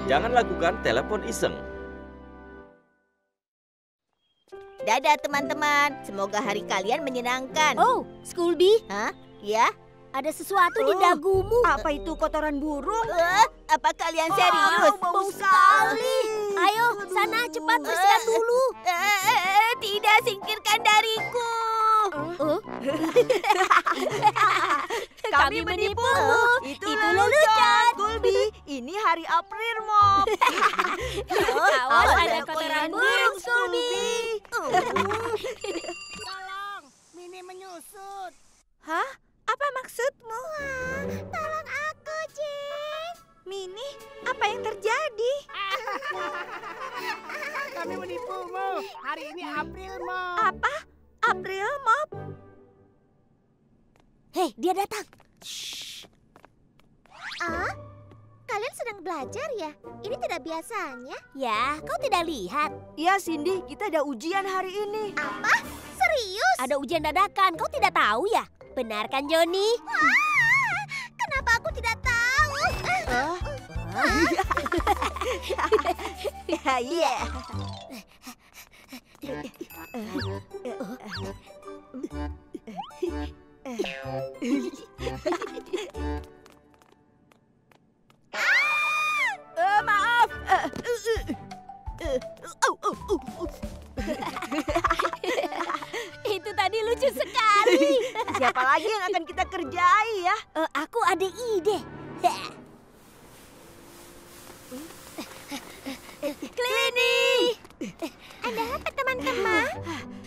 Jangan lakukan telepon iseng. Dadah teman-teman, semoga hari kalian menyenangkan. Oh, Scooby, Hah? Ya? ada sesuatu di dagumu. Apa itu kotoran burung? Apa kalian serius? Bau sekali. Ayo, sana cepat bersihkan dulu. Tidak, singkirkan dariku. Kami menipumu. Itu lelucon. Gulbi, ini hari April, Mom. Awas ada kotoran burung, Scooby. Tolong, Mini menyusut. Hah? Apa maksudmu? Tolong aku, Jin. Mini, apa yang terjadi? Kami menipumu. Hari ini April, Mom. Apa? April, Mom? Hei, dia datang. Kalian sedang belajar ya? Ini tidak biasanya. Ya, kau tidak lihat. Iya, Cindy, kita ada ujian hari ini. Apa? Serius? Ada ujian dadakan, kau tidak tahu ya? Benar kan, Joni? Kenapa aku tidak tahu? Iya. Maaf. Itu tadi lucu sekali. Siapa lagi yang akan kita kerjai ya? Aku ada ide. Clinic! Ada apa teman-teman?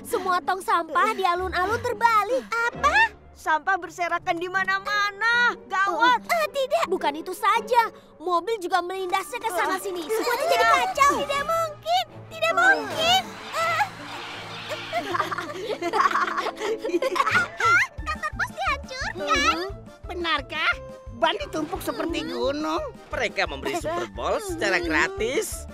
Semua tong sampah di alun-alun terbalik. Apa? Sampah berserakan di mana-mana. Gawat. Tidak, bukan itu saja. Mobil juga melindasnya ke sana sini. Semuanya jadi kacau. Tidak mungkin. Tidak mungkin. Kantor pos dihancurkan. Benarkah? Ban ditumpuk seperti gunung. Mereka memberi Super Bowl secara gratis.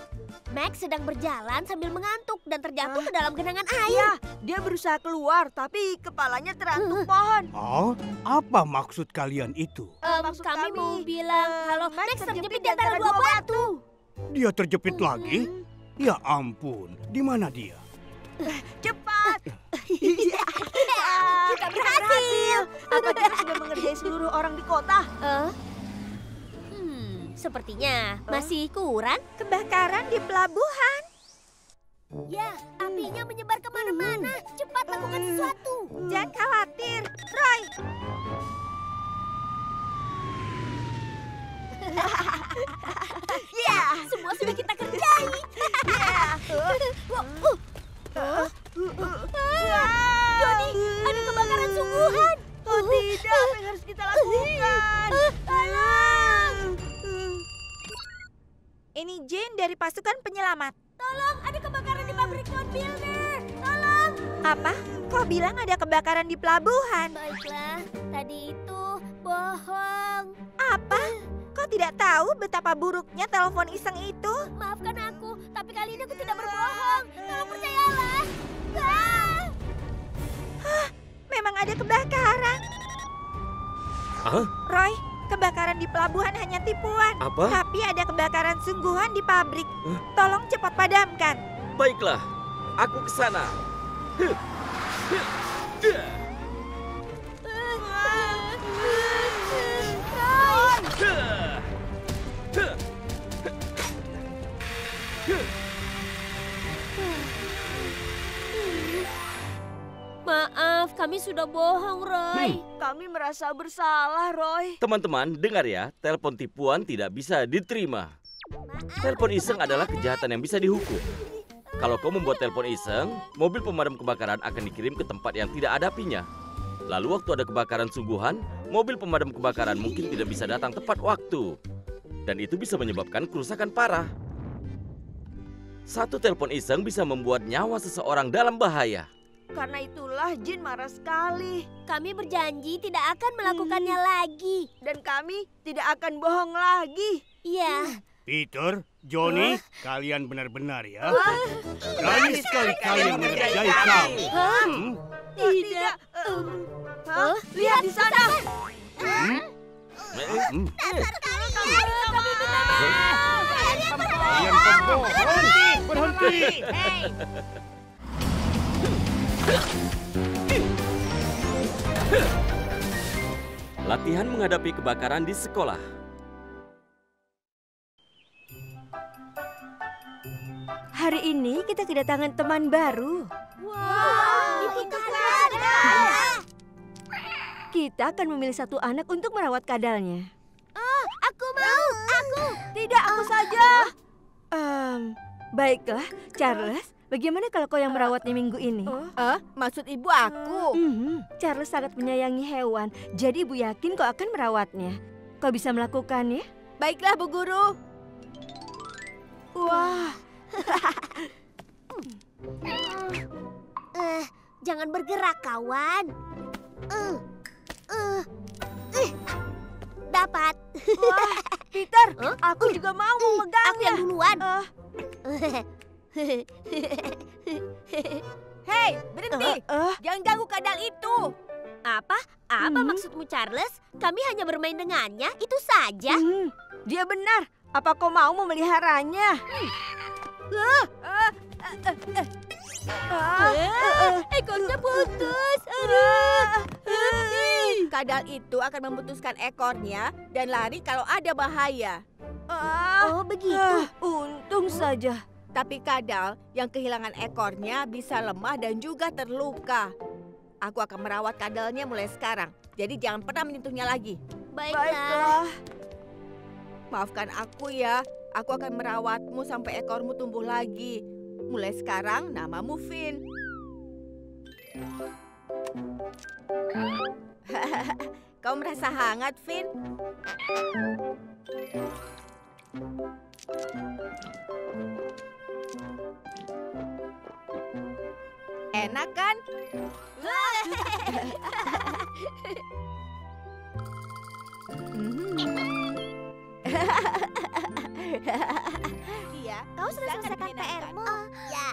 Max sedang berjalan sambil mengantuk dan terjatuh ke dalam genangan air. Iya, dia berusaha keluar tapi kepalanya terantuk pohon. Oh, apa maksud kalian itu? Maksud kami kami, mau bilang kalau Max Max terjepit di antara antara dua batu. Dia terjepit lagi? Ya ampun, di mana dia? Cepat. Kita berhasil. Apa kita sudah mengerjai seluruh orang di kota? Sepertinya masih kurang. Kebakaran di pelabuhan. Ya, apinya menyebar kemana-mana. Cepat lakukan sesuatu. Jangan khawatir, Roy. Ya, Semua sudah kita kerjai. Joni, ada kebakaran sungguhan. Oh tidak, apa yang harus kita lakukan? Tolong. Ini Jane dari pasukan penyelamat. Tolong, ada kebakaran di pabrik Cloud Builder. Tolong. Apa? Kau bilang ada kebakaran di pelabuhan. Baiklah, tadi itu bohong. Apa? Kau tidak tahu betapa buruknya telepon iseng itu? Maafkan aku, tapi kali ini aku tidak berbohong. Tolong percayalah. Memang ada kebakaran. Hah? Roy, kebakaran di pelabuhan hanya tipuan. Apa? Tapi ada kebakaran sungguhan di pabrik. Tolong cepat padamkan. Baiklah, aku ke sana. Maaf, kami sudah bohong, Roy. Kami merasa bersalah, Roy. Teman-teman, dengar ya, telepon tipuan tidak bisa diterima. Telepon iseng adalah kejahatan yang bisa dihukum. Kalau kau membuat telepon iseng, mobil pemadam kebakaran akan dikirim ke tempat yang tidak ada apinya. Lalu waktu ada kebakaran sungguhan, mobil pemadam kebakaran mungkin tidak bisa datang tepat waktu. Dan itu bisa menyebabkan kerusakan parah. Satu telepon iseng bisa membuat nyawa seseorang dalam bahaya. Karena itulah Jin marah sekali. Kami berjanji tidak akan melakukannya lagi. Dan kami tidak akan bohong lagi. Iya. Peter, Johnny, kalian benar-benar ya. Berani sekali kalian mengerjai kami. Tidak. Lihat di sana. Kalian pembohong. Berhenti. Latihan menghadapi kebakaran di sekolah. Hari ini kita kedatangan teman baru. Itu kadal. Kita akan memilih satu anak untuk merawat kadalnya. Aku mau. Aku. Tidak, aku saja. Baiklah, Charles. Bagaimana kalau kau yang merawatnya minggu ini? Maksud ibu aku? Charles sangat menyayangi hewan, jadi ibu yakin kau akan merawatnya. Kau bisa melakukannya? Baiklah, Bu Guru. Wah, Jangan bergerak, kawan. Dapat. wah, Peter, aku juga mau Aku memegangnya. yang duluan. Hei, berhenti. Jangan ganggu kadal itu. Apa? Apa maksudmu, Charles? Kami hanya bermain dengannya, itu saja. Dia benar. Apa kau mau memeliharanya? Ekornya putus. Kadal itu akan memutuskan ekornya dan lari kalau ada bahaya. Oh, begitu. Untung saja. Tapi kadal yang kehilangan ekornya bisa lemah dan juga terluka. Aku akan merawat kadalnya mulai sekarang. Jadi jangan pernah menyentuhnya lagi. Baiklah. Maafkan aku ya. Aku akan merawatmu sampai ekormu tumbuh lagi. Mulai sekarang namamu Finn. Kau merasa hangat, Finn? Enak kan? Iya, Kau sudah sangat selesaikan menyenangkan. PR-mu? Ya.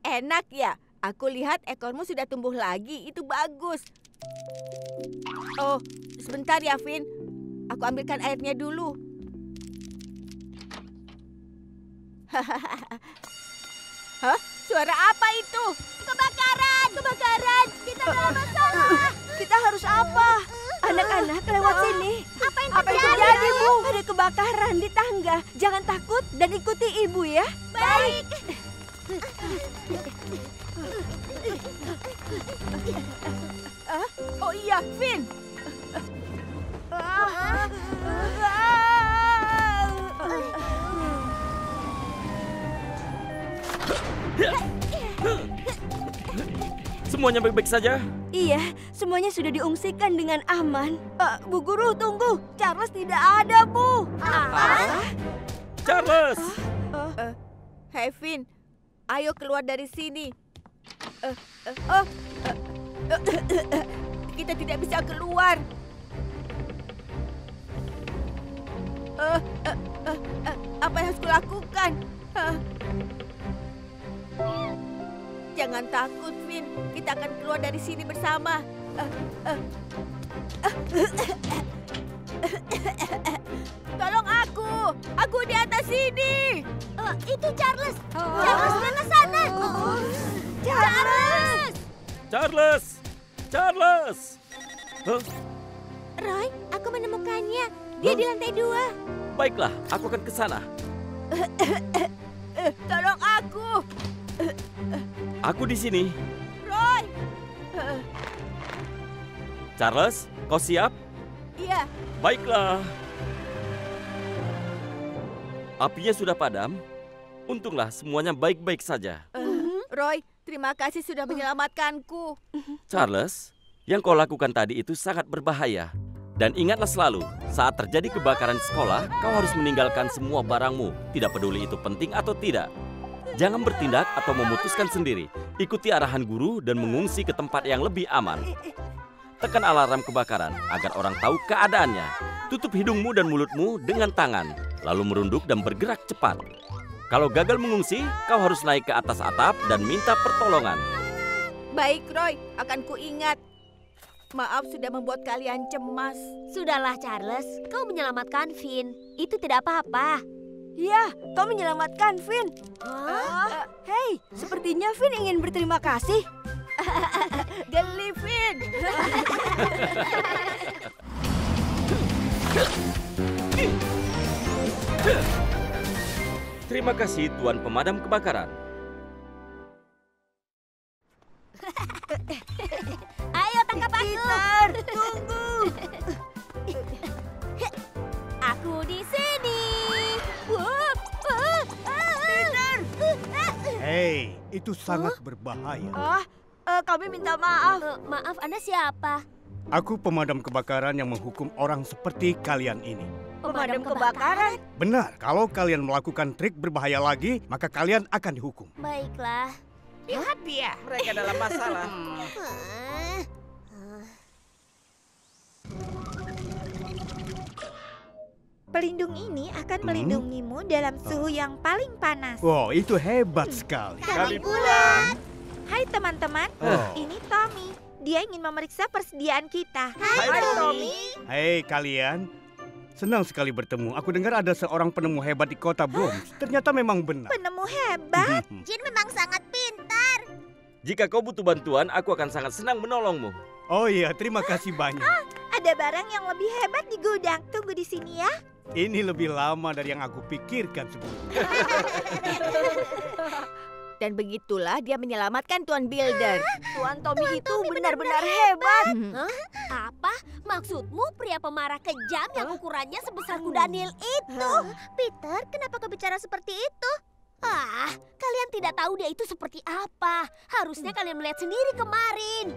Enak ya? Aku lihat ekormu sudah tumbuh lagi. Itu bagus. Oh, sebentar ya, Finn. Aku ambilkan airnya dulu. Hah? Suara apa itu? Kebakaran! Kebakaran! Kita dalam masalah! Kita harus apa? Anak-anak lewat sini. Apa yang Apa yang terjadi? terjadi, Bu? Ada kebakaran di tangga. Jangan takut dan ikuti ibu ya. Baik. Oh iya, Finn. Semuanya baik-baik saja? Iya, semuanya sudah diungsikan dengan aman. Bu Guru, tunggu. Charles tidak ada, Bu. Charles! Hei, Finn. Ayo keluar dari sini. Kita tidak bisa keluar. Apa yang harus kulakukan? Jangan takut, Finn. Kita akan keluar dari sini bersama. Tolong aku. Aku di atas sini. Itu Charles. Charles, mana sana? Charles! Charles! Charles! Huh? Roy, aku menemukannya. Dia di lantai 2. Baiklah, aku akan ke sana. Tolong aku. Aku di sini. Roy. Charles, kau siap? Iya. Baiklah. Apinya sudah padam. Untunglah semuanya baik-baik saja. Roy, terima kasih sudah menyelamatkanku. Charles, yang kau lakukan tadi itu sangat berbahaya. Dan ingatlah selalu, saat terjadi kebakaran sekolah, kau harus meninggalkan semua barangmu. Tidak peduli itu penting atau tidak. Jangan bertindak atau memutuskan sendiri. Ikuti arahan guru dan mengungsi ke tempat yang lebih aman. Tekan alarm kebakaran agar orang tahu keadaannya. Tutup hidungmu dan mulutmu dengan tangan, lalu merunduk dan bergerak cepat. Kalau gagal mengungsi, kau harus naik ke atas atap dan minta pertolongan. Baik, Roy. Akan kuingat. Maaf sudah membuat kalian cemas. Sudahlah Charles, kau menyelamatkan Finn. Itu tidak apa-apa. Ya, kau menyelamatkan Finn. Hah? Hei, sepertinya Finn ingin berterima kasih. Geli, Finn. Terima kasih Tuan Pemadam Kebakaran. Ayo tangkap aku. Peter, tunggu. Aku di sini. Hei, itu sangat berbahaya. Kami minta maaf. Maaf, Anda siapa? Aku pemadam kebakaran yang menghukum orang seperti kalian ini. Pemadam kebakaran. Benar, kalau kalian melakukan trik berbahaya lagi, maka kalian akan dihukum. Baiklah. Lihat dia. Mereka dalam masalah. Pelindung ini akan melindungimu dalam suhu yang paling panas. Wow, itu hebat sekali. Kami pulang. Hai teman-teman, Oh. ini Tommy. Dia ingin memeriksa persediaan kita. Hai, Tommy. Hei kalian, senang sekali bertemu. Aku dengar ada seorang penemu hebat di kota Brooms. Ternyata memang benar. Penemu hebat. Jin memang sangat pintar. Jika kau butuh bantuan, aku akan sangat senang menolongmu. Oh iya, terima kasih banyak. Ada barang yang lebih hebat di gudang. Tunggu di sini ya. Ini lebih lama dari yang aku pikirkan sebelumnya. Dan begitulah dia menyelamatkan Tuan Builder. Tuan Tommy itu benar-benar hebat. Apa? Maksudmu pria pemarah kejam yang ukurannya sebesar kuda Nil itu? Peter, kenapa kau bicara seperti itu? Kalian tidak tahu dia itu seperti apa. Harusnya kalian melihat sendiri kemarin.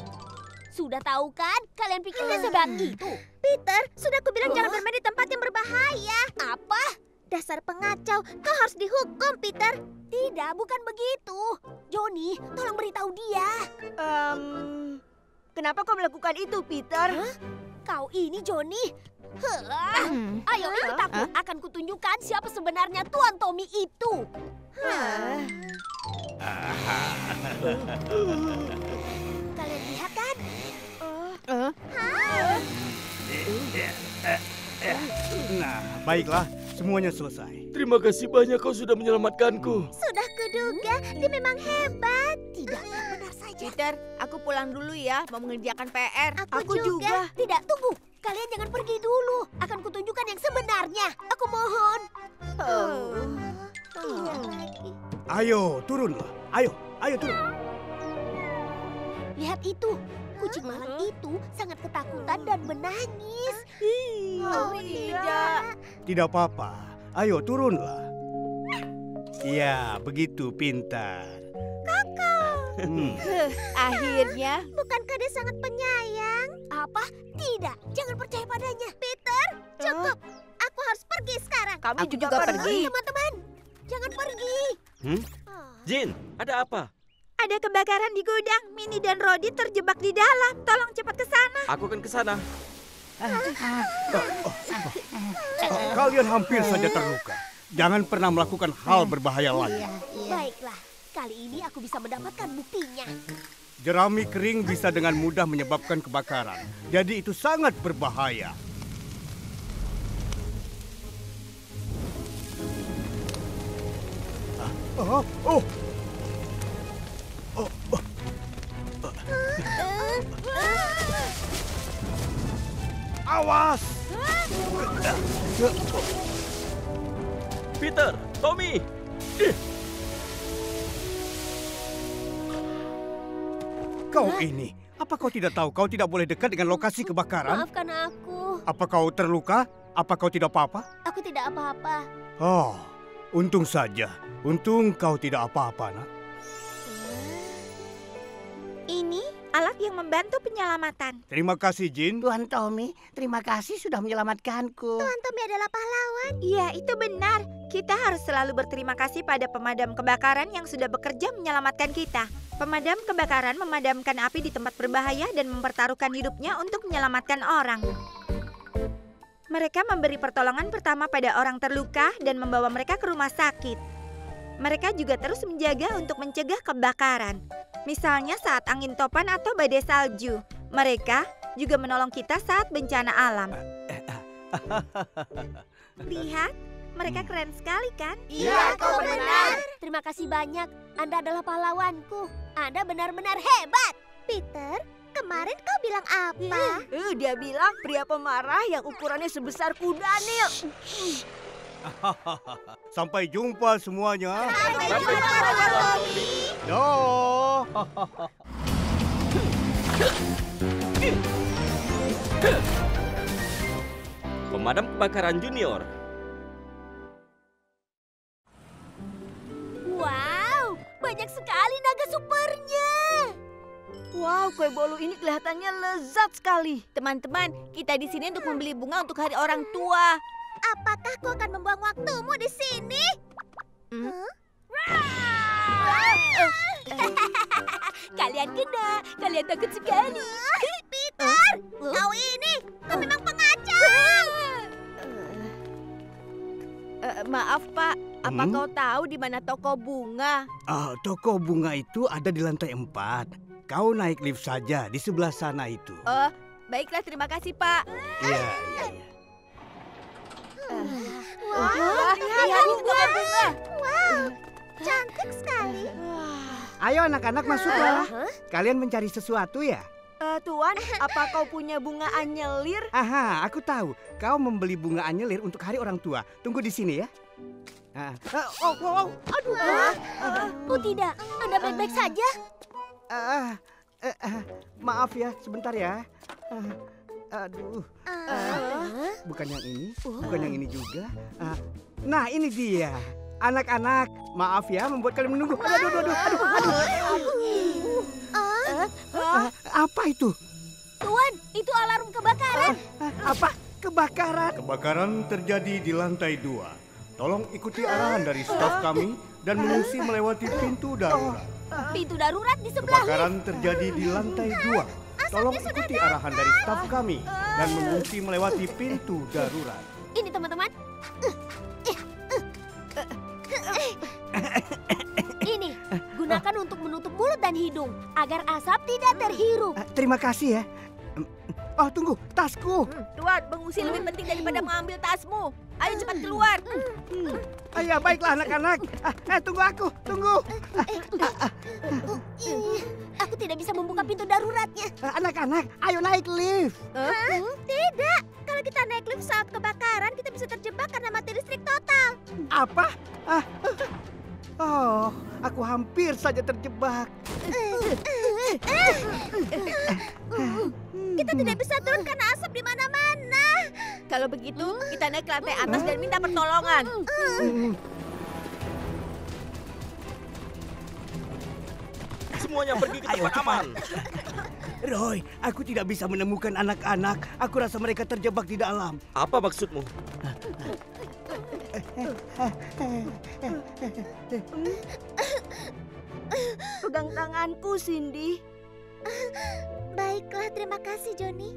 Sudah tahu kan? Kalian pikir dia sehebat itu? Peter, sudah kubilang jangan bermain di tempat yang berbahaya. Apa? Dasar pengacau, kau harus dihukum, Peter. Tidak, bukan begitu. Johnny, tolong beritahu dia. Kenapa kau melakukan itu, Peter? Kau ini Johnny. Ayo ikut aku. Akan kutunjukkan siapa sebenarnya Tuan Tommy itu. Kalian lihat kan? Nah, baiklah, semuanya selesai. Terima kasih banyak kau sudah menyelamatkanku. Sudah kuduga, dia memang hebat. Tidak, yang benar saja. Peter, aku pulang dulu ya, mau mengerjakan PR. Aku juga. Tidak, tunggu. Kalian jangan pergi dulu. Akan kutunjukkan yang sebenarnya. Aku mohon. Iya lagi. Ayo, turunlah. Ayo turun. Lihat itu. Kucing malang itu sangat ketakutan dan menangis. Oh, tidak. Tidak apa-apa. Ayo, turunlah. Ya, begitu pintar. Akhirnya, Bukankah dia sangat penyayang? Apa? Tidak. Jangan percaya padanya. Peter, cukup. Aku harus pergi sekarang. Kami aku juga pergi. Teman-teman, jangan pergi. Jin, ada apa? Ada kebakaran di gudang. Minnie dan Rodi terjebak di dalam. Tolong cepat ke sana. Aku akan ke sana. Kalian hampir saja terluka. Jangan pernah melakukan hal berbahaya lagi. Baiklah, kali ini aku bisa mendapatkan buktinya. Jerami kering bisa dengan mudah menyebabkan kebakaran. Jadi itu sangat berbahaya. Awas! Peter, Tommy. Kau ini, apa kau tidak tahu kau tidak boleh dekat dengan lokasi kebakaran? Maafkan aku. Apa kau terluka? Apa kau tidak apa-apa? Aku tidak apa-apa. Oh, untung saja. Untung kau tidak apa-apa, nak. Ini alat yang membantu penyelamatan. Terima kasih, Jin. Tuan Tommy, terima kasih sudah menyelamatkanku. Tuan Tommy adalah pahlawan. Iya, itu benar. Kita harus selalu berterima kasih pada pemadam kebakaran yang sudah bekerja menyelamatkan kita. Pemadam kebakaran memadamkan api di tempat berbahaya dan mempertaruhkan hidupnya untuk menyelamatkan orang. Mereka memberi pertolongan pertama pada orang terluka dan membawa mereka ke rumah sakit. Mereka juga terus menjaga untuk mencegah kebakaran. Misalnya saat angin topan atau badai salju. Mereka juga menolong kita saat bencana alam. Lihat, mereka keren sekali kan? Iya, kau benar. Terima kasih banyak. Anda adalah pahlawanku. Anda benar-benar hebat. Peter, kemarin kau bilang apa? Dia bilang pria pemarah yang ukurannya sebesar kuda Nil. Sampai jumpa semuanya. Sampai jumpa, Bobby. Dah. Pemadam kebakaran junior. Wow, banyak sekali naga supernya. Wow, kue bolu ini kelihatannya lezat sekali. Teman-teman, kita di sini untuk membeli bunga untuk hari orang tua. Apakah kau akan membuang waktumu di sini? Kalian kena, kalian takut sekali. Peter, kau memang pengacau. Maaf Pak, apa Hmm? kau tahu di mana toko bunga? Toko bunga itu ada di lantai 4. Kau naik lift saja di sebelah sana itu. Oh, baiklah terima kasih Pak. Iya. Wah, lihat toko bunga. Cantik sekali. Ayo anak-anak masuklah. Kalian mencari sesuatu ya? Tuan, apa kau punya bunga anyelir? Aha, aku tahu. Kau membeli bunga anyelir untuk hari orang tua. Tunggu di sini ya. Aduh. Oh tidak, Anda baik-baik saja? Maaf ya, sebentar ya. Aduh. Bukan yang ini, bukan yang ini juga. Nah, ini dia. Anak-anak, maaf ya membuat kalian menunggu. Aduh. Apa itu? Tuan, itu alarm kebakaran. Apa? Kebakaran? Kebakaran terjadi di lantai 2. Tolong ikuti arahan dari staf kami dan mengungsi melewati pintu darurat. Pintu darurat di sebelah. Kebakaran terjadi di lantai 2. Tolong ikuti arahan dari staf kami dan mengungsi melewati pintu darurat. Ini teman-teman. Ini, gunakan untuk menutup mulut dan hidung agar asap tidak terhirup. Terima kasih ya. Oh, tunggu, tasku. Tuan, mengungsi lebih penting daripada mengambil tasmu. Ayo cepat keluar. Ya, baiklah anak-anak. Tunggu aku, tunggu. Aku tidak bisa membuka pintu daruratnya. Anak-anak, ayo naik lift. Tidak, kalau kita naik lift saat kebakaran, kita bisa terjebak karena mati listrik total. Apa? Oh, aku hampir saja terjebak. Kita tidak bisa turun karena asap di mana-mana. Kalau begitu, kita naik ke lantai atas dan minta pertolongan. Semuanya pergi ke tempat aman. Roy, aku tidak bisa menemukan anak-anak. Aku rasa mereka terjebak di dalam. Apa maksudmu? Pegang tanganku, Cindy. Baiklah, terima kasih, Johnny.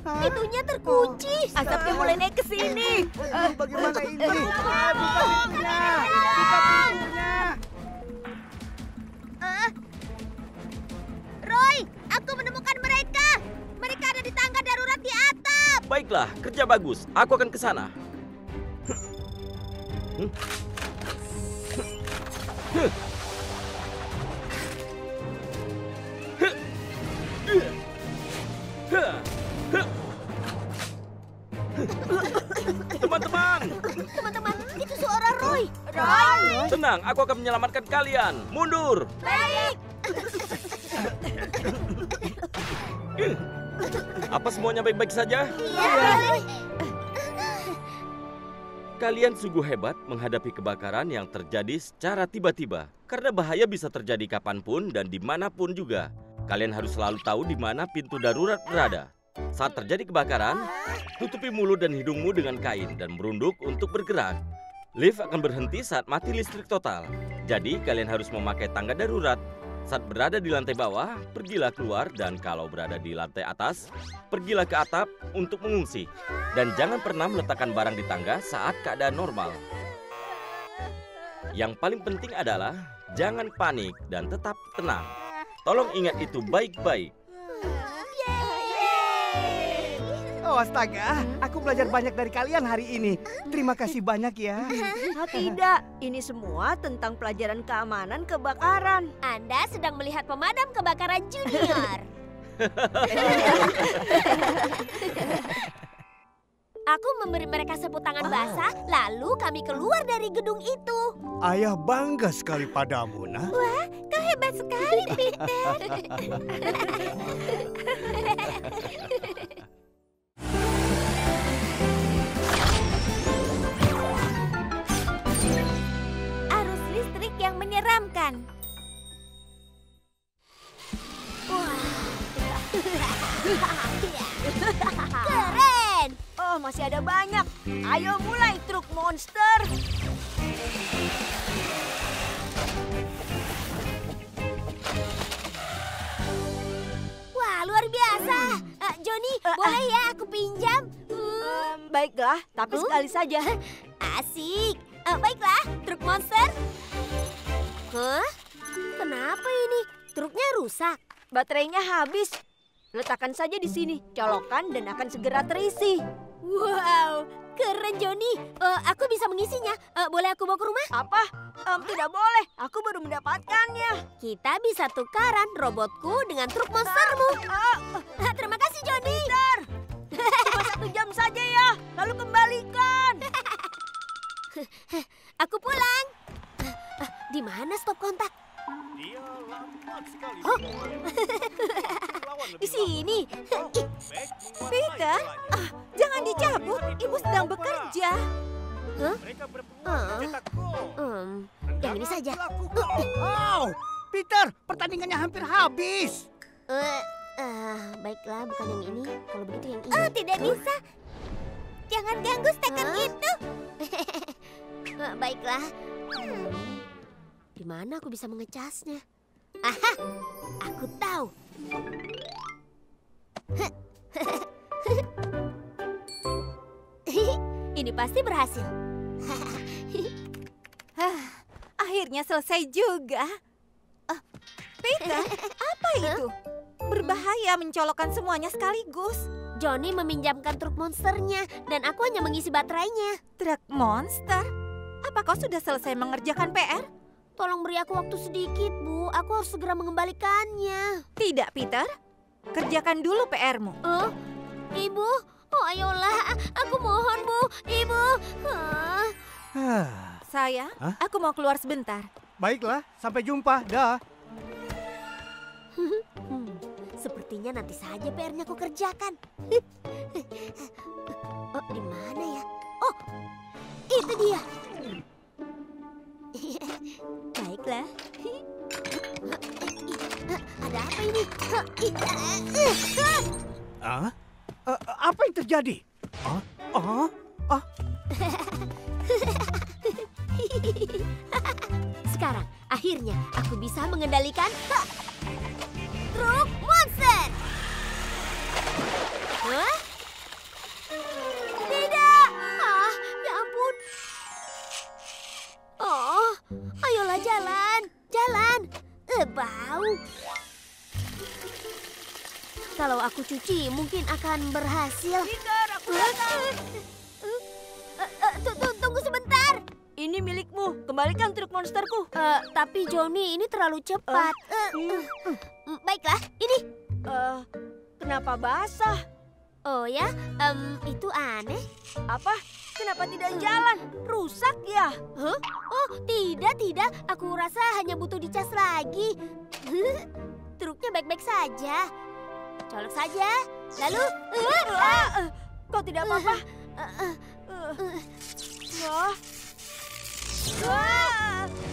Pintunya terkunci. Asapnya mulai naik ke sini. Bagaimana ini? Buka pintunya. Buka pintunya. Roy, aku menemukan mereka. Mereka ada di tangga darurat di atap. Baiklah, kerja bagus. Aku akan ke sana. Teman-teman, Teman-teman, itu suara Roy. tenang. Aku akan menyelamatkan kalian. Mundur. Baik. Apa semuanya baik-baik saja? Iya. Kalian sungguh hebat menghadapi kebakaran yang terjadi secara tiba-tiba. Karena bahaya bisa terjadi kapanpun dan dimanapun juga. Kalian harus selalu tahu di mana pintu darurat berada. Saat terjadi kebakaran, tutupi mulut dan hidungmu dengan kain dan merunduk untuk bergerak. Lift akan berhenti saat mati listrik total. Jadi kalian harus memakai tangga darurat. Saat berada di lantai bawah, pergilah keluar, dan kalau berada di lantai atas, pergilah ke atap untuk mengungsi. Dan jangan pernah meletakkan barang di tangga saat keadaan normal. Yang paling penting adalah jangan panik dan tetap tenang. Tolong ingat itu baik-baik. Oh astaga, aku belajar banyak dari kalian hari ini. Terima kasih banyak ya. Tidak, ini semua tentang pelajaran keamanan kebakaran. Anda sedang melihat pemadam kebakaran junior. Aku memberi mereka sapu tangan basah, lalu kami keluar dari gedung itu. Ayah bangga sekali padamu, Nah. Wah, kau hebat sekali, Peter. Arus listrik yang menyeramkan. Keren! Oh, masih ada banyak. Ayo mulai truk monster. Wah, luar biasa. Johnny, boleh ya aku pinjam? Baiklah, tapi sekali saja. Asik. Baiklah, truk monster. Hah? Kenapa ini? Truknya rusak. Baterainya habis. Letakkan saja di sini, colokan dan akan segera terisi. Wow, keren Johnny. Aku bisa mengisinya. Boleh aku bawa ke rumah? Apa? Tidak boleh, aku baru mendapatkannya. Kita bisa tukaran robotku dengan truk monstermu. Terima kasih Johnny. Cuma 1 jam saja ya, lalu kembalikan. Aku pulang. Di mana stop kontak? Dia lambat sekali. Oh. Di sini. Peter, jangan dicabut. Ibu sedang bekerja. Mereka berpeluang mencetak gol. Yang ini saja. Oh, Peter, pertandingannya hampir habis. Baiklah, bukan yang ini. Kalau begitu yang ini. Tidak bisa. Jangan ganggu steker itu. Baiklah. Di mana aku bisa mengecasnya? Aha, aku tahu. Ini pasti berhasil. Akhirnya selesai juga. Peter, apa itu? Berbahaya mencolokkan semuanya sekaligus. Johnny meminjamkan truk monsternya dan aku hanya mengisi baterainya. Truk monster? Apa kau sudah selesai mengerjakan PR? Tolong beri aku waktu sedikit, Bu. Aku harus segera mengembalikannya. Tidak, Peter. Kerjakan dulu PR-mu. Ibu, ayolah. Aku mohon, Bu. Ibu. Sayang, aku mau keluar sebentar. Baiklah, sampai jumpa. Dah. Sepertinya nanti saja PR-nya aku kerjakan. Di mana ya? Oh, itu dia. Baiklah. Ada apa ini? Apa yang terjadi? Sekarang, akhirnya aku bisa mengendalikan truk monster. Hah? Tidak! Ya ampun. Oh, ayolah jalan. Jalan. Bau. Kalau aku cuci, mungkin akan berhasil. Peter, aku datang. Tunggu sebentar. Ini milikmu, kembalikan truk monsterku. Tapi Johnny, ini terlalu cepat. Baiklah, ini. Kenapa basah? Oh ya, itu aneh. Apa? Kenapa tidak jalan? Rusak ya? Huh? Oh, tidak. Aku rasa hanya butuh dicas lagi. Truknya baik-baik saja. Colok saja, lalu... Kau tidak apa-apa?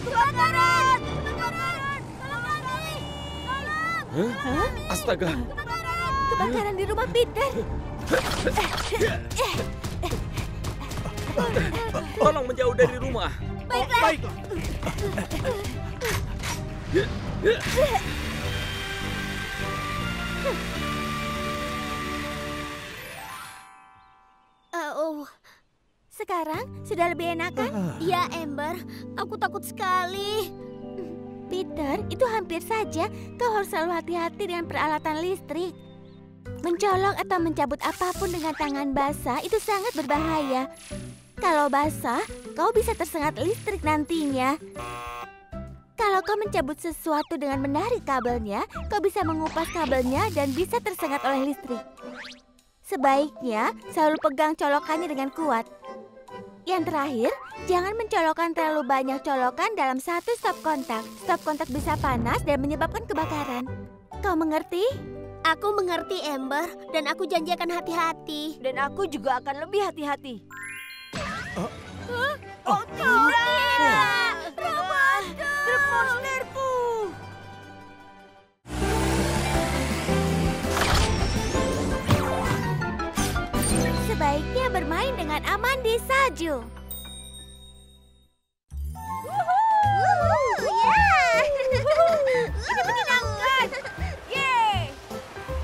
Kebakaran! Tolong kami! Tolong! Astaga. Kebakaran di rumah Peter. Tolong menjauh dari rumah. Baiklah. Sekarang sudah lebih enak kan? Iya, Amber. Aku takut sekali. Peter, itu hampir saja. Kau harus selalu hati-hati dengan peralatan listrik. Mencolok atau mencabut apapun dengan tangan basah itu sangat berbahaya. Kalau basah, kau bisa tersengat listrik nantinya. Kalau kau mencabut sesuatu dengan menarik kabelnya, kau bisa mengupas kabelnya dan bisa tersengat oleh listrik. Sebaiknya selalu pegang colokannya dengan kuat. Yang terakhir, jangan mencolokkan terlalu banyak colokan dalam satu stop kontak. Stop kontak bisa panas dan menyebabkan kebakaran. Kau mengerti? Aku mengerti, Amber, dan aku janji akan hati-hati. Dan aku juga akan lebih hati-hati. Oh, tidak! Monsterku! Sebaiknya bermain dengan aman di salju. Ini menyenangkan. Yeay!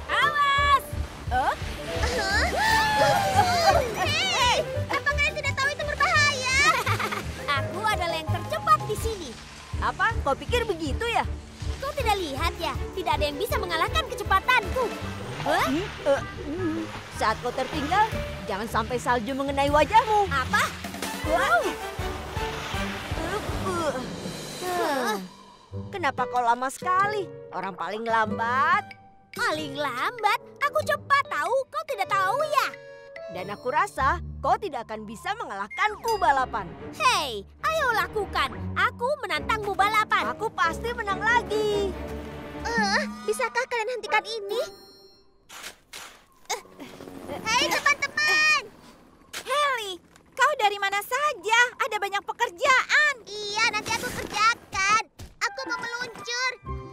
Awas! Hei, apa kalian tidak tahu itu berbahaya? Aku adalah yang tercepat di sini. Apa? Kau pikir begitu ya? Kau tidak lihat ya? Tidak ada yang bisa mengalahkan kecepatanku. Saat kau tertinggal, jangan sampai salju mengenai wajahmu. Apa? Kenapa kau lama sekali? Orang paling lambat. Paling lambat? Aku cepat tahu. Kau tidak tahu ya? Dan aku rasa kau tidak akan bisa mengalahkanku balapan. Hei, ayo lakukan. Aku menantangmu balapan. Aku pasti menang lagi. Bisakah kalian hentikan ini? Hei teman-teman! Heli, kau dari mana saja? Ada banyak pekerjaan. Iya, nanti aku kerjakan. Aku mau meluncur.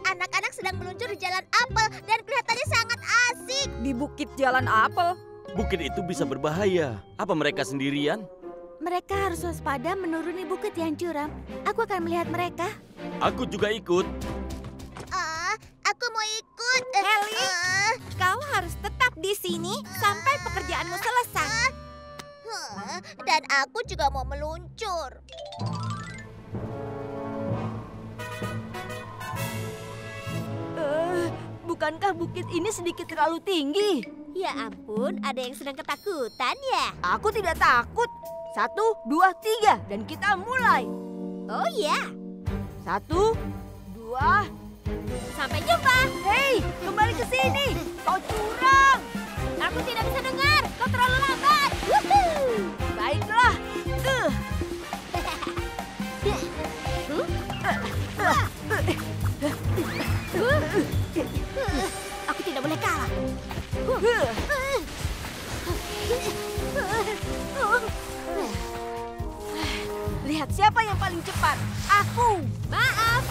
Anak-anak sedang meluncur di jalan apel dan kelihatannya sangat asik. Di bukit Jalan Apel. Bukit itu bisa berbahaya. Apa mereka sendirian? Mereka harus waspada menuruni bukit yang curam. Aku akan melihat mereka. Aku juga ikut. Aku mau ikut. Heli, kau harus tetap di sini sampai pekerjaanmu selesai. Dan aku juga mau meluncur. Bukankah bukit ini sedikit terlalu tinggi? Ya ampun, ada yang sedang ketakutan ya? Aku tidak takut. 1, 2, 3, dan kita mulai. Oh ya, 1, 2. sampai jumpa. Hei, kembali ke sini. Kau curang. Aku tidak bisa dengar. Kau terlalu lambat. Woohoo! Baiklah. Aku tidak boleh kalah. Lihat siapa yang paling cepat. Aku. Maaf.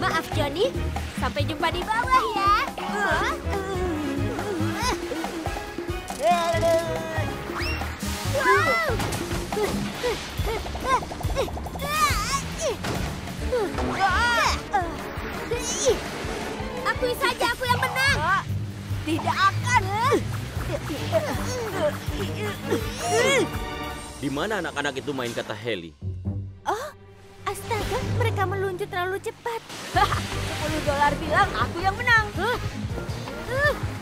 Maaf Johnny. Sampai jumpa di bawah ya. Akui saja aku yang menang. Tidak akan. Di mana anak-anak itu main kata Heli? Oh, astaga, mereka meluncur terlalu cepat. $10 bilang aku yang menang.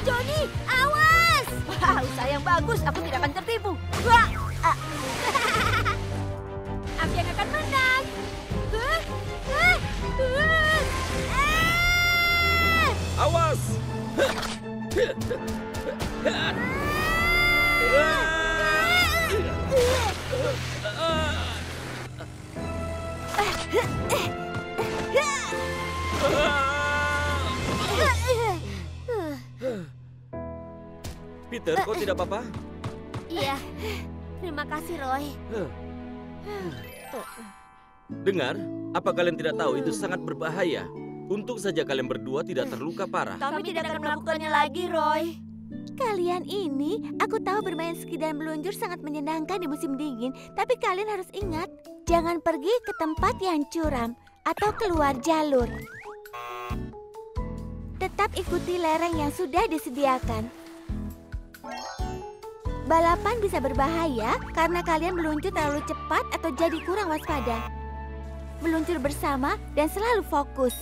Johnny, awas. Usaha yang bagus, aku tidak akan tertipu. Aku yang akan menang. Awas! Peter, kau tidak apa-apa? Iya, terima kasih Roy. Dengar, apa kalian tidak tahu itu sangat berbahaya? Untung saja kalian berdua tidak terluka parah. Kami tidak akan melakukannya lagi, Roy. Kalian ini, aku tahu bermain ski dan meluncur sangat menyenangkan di musim dingin, tapi kalian harus ingat, jangan pergi ke tempat yang curam atau keluar jalur. Tetap ikuti lereng yang sudah disediakan. Balapan bisa berbahaya karena kalian meluncur terlalu cepat atau jadi kurang waspada. Meluncur bersama dan selalu fokus.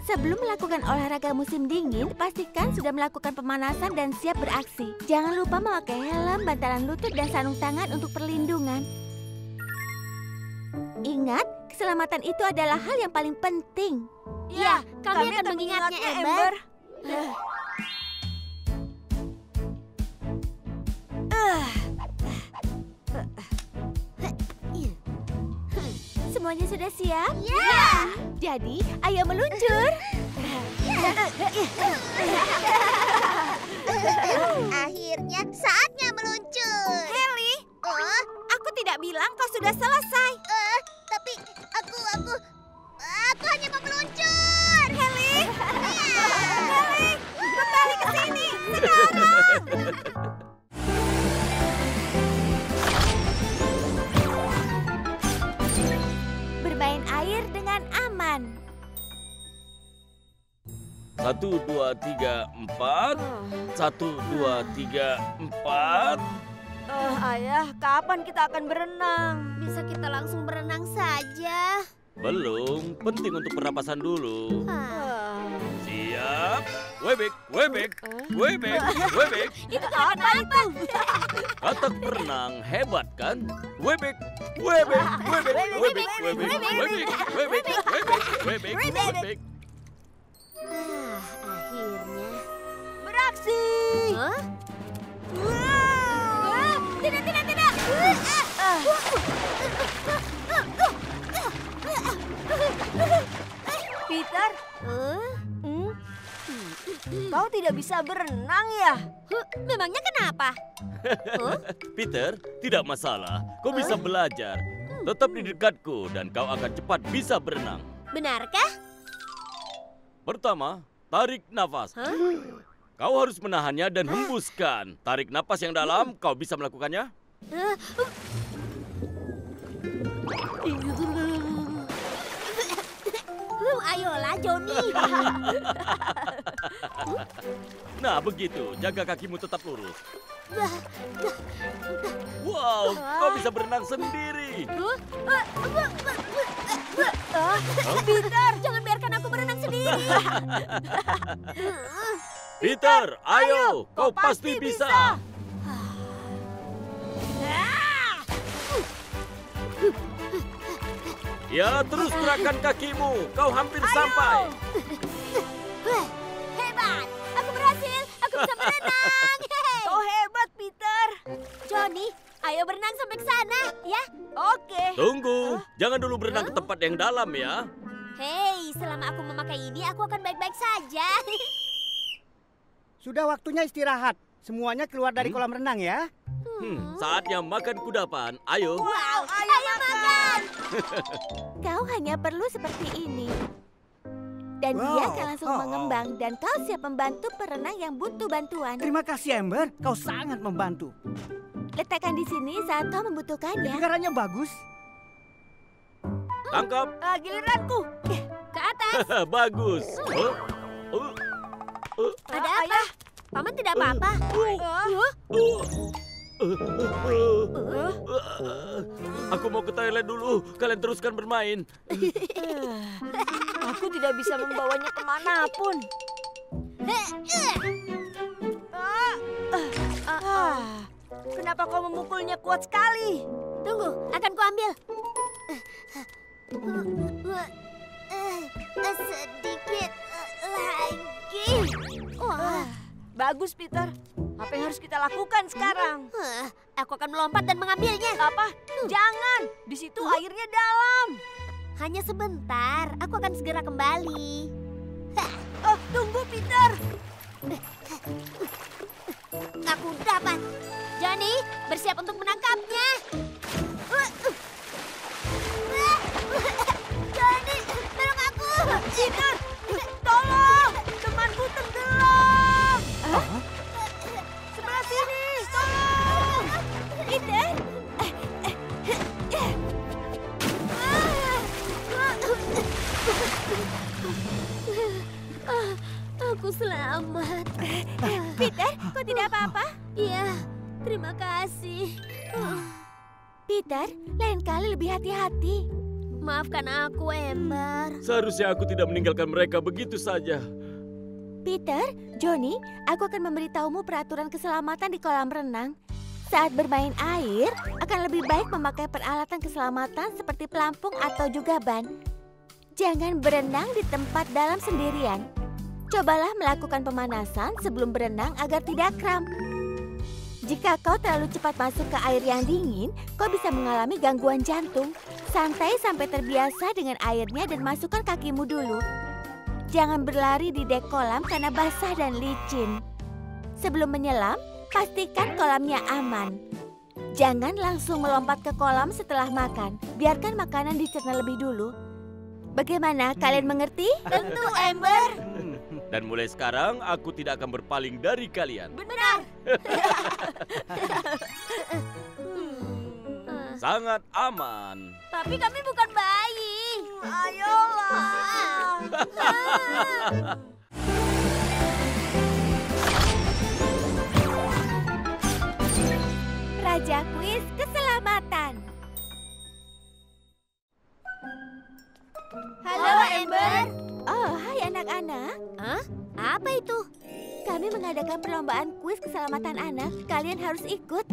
Sebelum melakukan olahraga musim dingin, pastikan sudah melakukan pemanasan dan siap beraksi. Jangan lupa memakai helm, bantalan lutut, dan sarung tangan untuk perlindungan. Ingat, keselamatan itu adalah hal yang paling penting. Ya, kami akan mengingatnya, Ember. Semuanya sudah siap? Ya. Jadi, ayo meluncur. Akhirnya saatnya meluncur. Heli, aku tidak bilang kau sudah selesai. Tapi aku hanya mau meluncur. Heli, Heli, kembali ke sini sekarang. Bermain air dengan aman. 1, 2, 3, 4. 1, 2, 3, 4. Ayah, kapan kita akan berenang? Bisa kita langsung berenang saja. Belum, penting untuk pernapasan dulu. Siap. Webek, webek, webek, webek. Itu apa itu? Katak berenang hebat kan? Webek, webek, webek, webek, webek, webek, webek, webek, webek, webek. Akhirnya. Beraksi! Hah? Tidak. Peter, kau tidak bisa berenang ya? Memangnya kenapa? Peter, tidak masalah. Kau bisa belajar. Tetap di dekatku dan kau akan cepat bisa berenang. Benarkah? Pertama, tarik nafas. Kau harus menahannya dan hembuskan. Tarik napas yang dalam, kau bisa melakukannya? Ayolah, Johnny. Nah, begitu. Jaga kakimu tetap lurus. Wow, kau bisa berenang sendiri. Peter, jangan biarkan aku berenang sendiri. Peter, ayo, kau pasti bisa. Ya, terus gerakan kakimu. Kau hampir sampai. Hebat, aku berhasil. Aku bisa berenang. Kau hebat, Peter. Johnny, ayo berenang sampai ke sana, ya. Oke. Tunggu, jangan dulu berenang ke tempat yang dalam ya. Hei, selama aku memakai ini, aku akan baik-baik saja. Sudah waktunya istirahat. Semuanya keluar dari kolam renang ya. Saatnya makan kudapan. Ayo. Wow, ayo makan. Kau hanya perlu seperti ini. Dan dia akan langsung mengembang dan kau siap membantu perenang yang butuh bantuan. Terima kasih Ember, kau sangat membantu. Letakkan di sini saat kau membutuhkannya. Kedengarannya bagus. Tangkap. Giliranku. Ke atas. Bagus. Ada apa? Paman tidak apa-apa. Aku mau ke toilet dulu. Kalian teruskan bermain. Aku tidak bisa membawanya kemanapun. Kenapa kau memukulnya kuat sekali? Tunggu, akan kuambil. Sedikit lagi. Bagus, Peter. Apa yang harus kita lakukan sekarang? Aku akan melompat dan mengambilnya. Apa? Jangan. Di situ airnya dalam. Hanya sebentar, aku akan segera kembali. Tunggu, Peter. Aku dapat. Johnny, bersiap untuk menangkapnya. Johnny, tolong aku. Peter, tolong. Temanku tenggelam. Terima kasih. Peter, lain kali lebih hati-hati. Maafkan aku, Ember. Seharusnya aku tidak meninggalkan mereka begitu saja. Peter, Johnny, aku akan memberitahumu peraturan keselamatan di kolam renang. Saat bermain air, akan lebih baik memakai peralatan keselamatan seperti pelampung atau juga ban. Jangan berenang di tempat dalam sendirian. Cobalah melakukan pemanasan sebelum berenang agar tidak kram. Jika kau terlalu cepat masuk ke air yang dingin, kau bisa mengalami gangguan jantung. Santai sampai terbiasa dengan airnya dan masukkan kakimu dulu. Jangan berlari di dek kolam karena basah dan licin. Sebelum menyelam, pastikan kolamnya aman. Jangan langsung melompat ke kolam setelah makan. Biarkan makanan dicerna lebih dulu. Bagaimana, kalian mengerti? Tentu, Ember. Dan mulai sekarang, aku tidak akan berpaling dari kalian. Benar. Sangat aman. Tapi kami bukan bayi. Ayolah. Raja Kuis Keselamatan. Halo, Ember. Oh, hai anak-anak. Hah? Apa itu? Kami mengadakan perlombaan kuis keselamatan anak. Kalian harus ikut.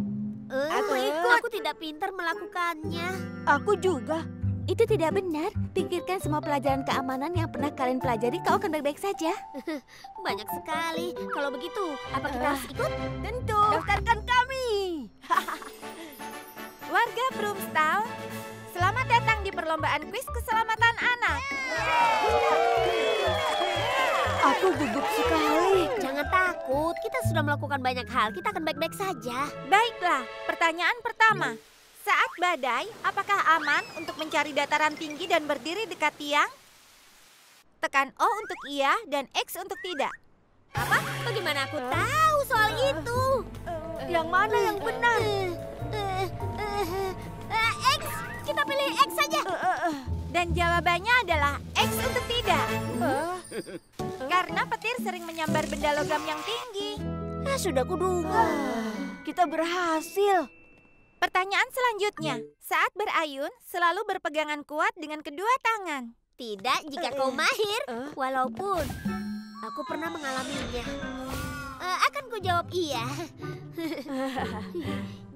Aku ikut. Aku tidak pintar melakukannya. Aku juga. Itu tidak benar. Pikirkan semua pelajaran keamanan yang pernah kalian pelajari, kau akan baik-baik saja. Banyak sekali. Kalau begitu, apa kita harus ikut? Tentu. Daftarkan kami. Warga Broomstown, selamat datang di perlombaan kuis keselamatan anak. Aku gugup sekali. Jangan takut. Kita sudah melakukan banyak hal. Kita akan baik-baik saja. Baiklah, pertanyaan pertama. Saat badai, apakah aman untuk mencari dataran tinggi dan berdiri dekat tiang? Tekan O untuk iya dan X untuk tidak. Apa? Bagaimana aku tahu soal itu? Yang mana yang benar? X. Kita pilih X saja. Dan jawabannya adalah X untuk tidak. Karena petir sering menyambar benda logam yang tinggi. Sudah kuduga. Kita berhasil. Pertanyaan selanjutnya. Saat berayun, selalu berpegangan kuat dengan kedua tangan. Tidak jika kau mahir. Walaupun aku pernah mengalaminya. Akan ku jawab iya.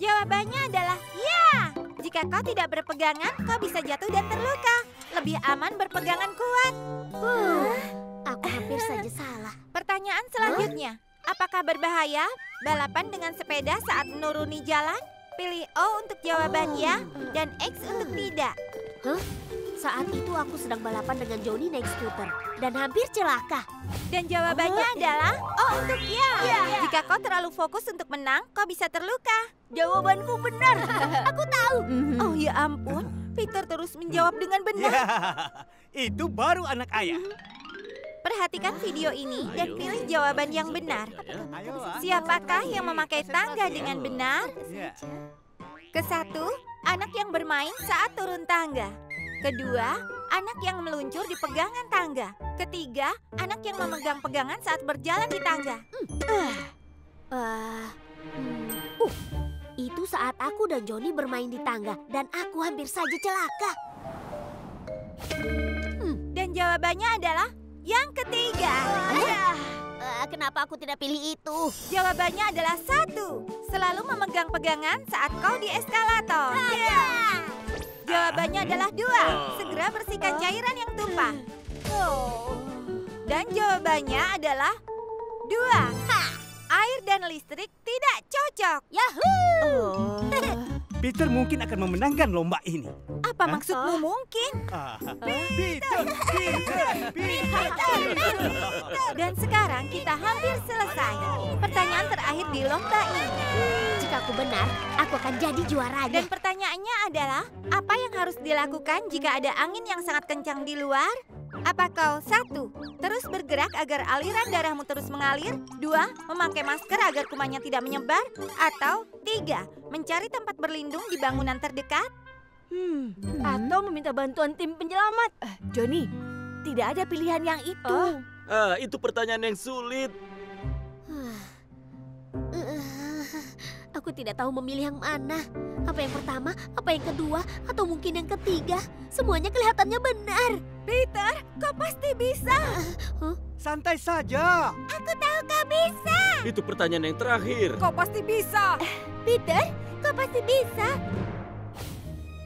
Jawabannya adalah ya. Jika kau tidak berpegangan, kau bisa jatuh dan terluka. Lebih aman berpegangan kuat. Aku hampir saja salah. Pertanyaan selanjutnya. Apakah berbahaya balapan dengan sepeda saat menuruni jalan? Pilih O untuk jawaban ya dan X untuk tidak. Saat itu aku sedang balapan dengan Johnny naik skuter dan hampir celaka. Dan jawabannya adalah O untuk ya. Jika kau terlalu fokus untuk menang, kau bisa terluka. Jawabanku benar. Aku tahu. Oh ya ampun, Peter terus menjawab dengan benar. Itu baru anak ayah. Perhatikan video ini dan pilih jawaban yang benar. Ayo, Siapakah yang memakai tangga dengan benar? Kesatu, anak yang bermain saat turun tangga. Kedua, anak yang meluncur di pegangan tangga. Ketiga, anak yang memegang pegangan saat berjalan di tangga. Itu saat aku dan Johnny bermain di tangga dan aku hampir saja celaka. Dan jawabannya adalah yang ketiga. Kenapa aku tidak pilih itu? Jawabannya adalah 1. Selalu memegang pegangan saat kau di eskalator. Jawabannya adalah 2. Segera bersihkan cairan yang tumpah. Dan jawabannya adalah 2. Air dan listrik tidak cocok. Yahoo! Peter mungkin akan memenangkan lomba ini. Apa maksudmu mungkin? Peter. Dan sekarang kita hampir selesai. Pertanyaan terakhir di lomba ini. Jika aku benar, aku akan jadi juaranya. Dan pertanyaannya adalah, apa yang harus dilakukan jika ada angin yang sangat kencang di luar? Apa kau 1. Terus bergerak agar aliran darahmu terus mengalir? 2. Memakai masker agar kumannya tidak menyebar? Atau 3. Mencari tempat berlindung di bangunan terdekat? Atau meminta bantuan tim penyelamat. Johnny, tidak ada pilihan yang itu. Itu pertanyaan yang sulit. Aku Aku tidak tahu memilih yang mana. Apa yang pertama, apa yang kedua, atau mungkin yang ketiga. Semuanya kelihatannya benar. Peter, kau pasti bisa. Santai saja. Aku tahu kau bisa. Itu pertanyaan yang terakhir. Kau pasti bisa. Peter, kau pasti bisa.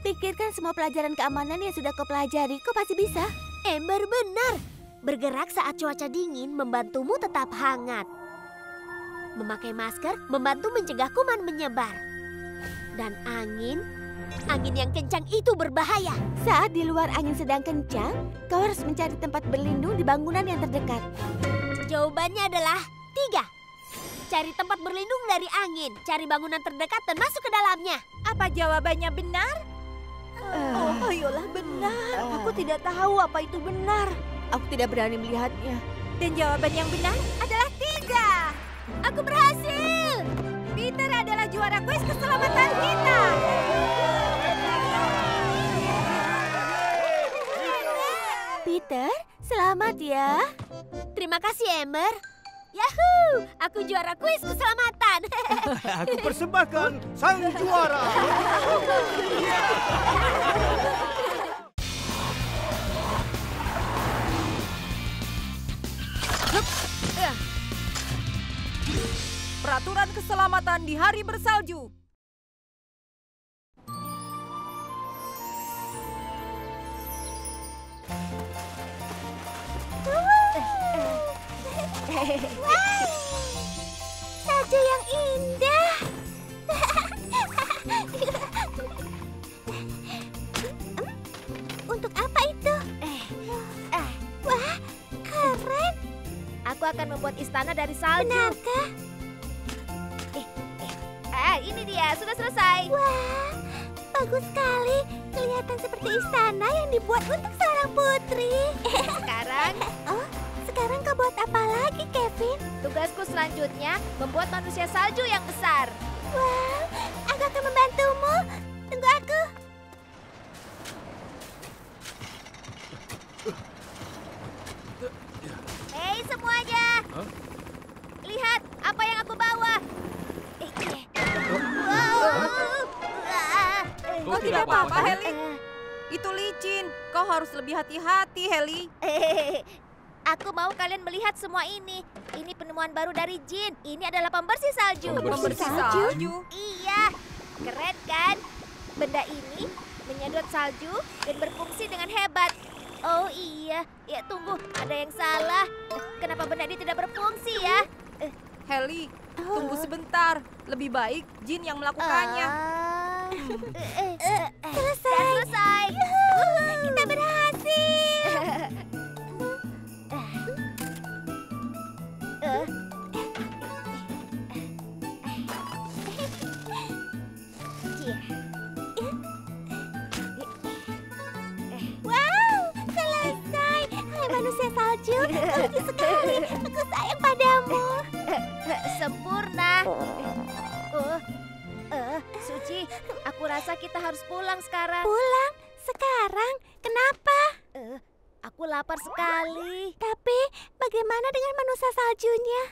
Pikirkan semua pelajaran keamanan yang sudah kau pelajari. Kau pasti bisa. Amber benar. Bergerak saat cuaca dingin membantumu tetap hangat. Memakai masker membantu mencegah kuman menyebar. Dan angin yang kencang itu berbahaya. Saat di luar angin sedang kencang, kau harus mencari tempat berlindung di bangunan yang terdekat. Jawabannya adalah 3. Cari tempat berlindung dari angin, cari bangunan terdekat dan masuk ke dalamnya. Apa jawabannya benar? Oh, ayolah benar. Aku tidak tahu apa itu benar. Aku tidak berani melihatnya. Dan jawaban yang benar adalah 3. Aku berhasil. Peter adalah juara kuis keselamatan kita. Peter, selamat ya. Terima kasih, Amber. Yahoo! Aku juara kuis keselamatan. Aku persembahkan sang juara. Peraturan keselamatan di hari bersalju. Salju yang indah. Untuk apa itu? Wah, keren. Aku akan membuat istana dari salju. Benarkah? Ini dia, sudah selesai. Wah, bagus sekali. Kelihatan seperti istana yang dibuat untuk seorang putri. Sekarang, Sekarang kau buat apa lagi, Kevin? tugasku selanjutnya membuat manusia salju yang besar. Wow, aku akan membantumu. Tunggu aku. Hei semuanya, lihat apa yang aku bawa. Kau tidak apa-apa, Jen? Heli. Itu licin. Kau harus lebih hati-hati, Heli. Aku mau kalian melihat semua ini. Ini penemuan baru dari Jin. Ini adalah pembersih salju. Pembersih salju. Iya, keren kan? Benda ini menyedot salju dan berfungsi dengan hebat. Oh iya, ya tunggu, ada yang salah. Kenapa benda ini tidak berfungsi ya? Heli, tunggu sebentar. Lebih baik Jin yang melakukannya. Selesai. Kita berhasil. Wow, selesai. Hai manusia salju, lucu sekali. Aku sayang padamu. Sempurna. Suci, aku rasa kita harus pulang sekarang. Pulang? Sekarang? Kenapa? Aku lapar sekali. Tapi bagaimana dengan manusia saljunya?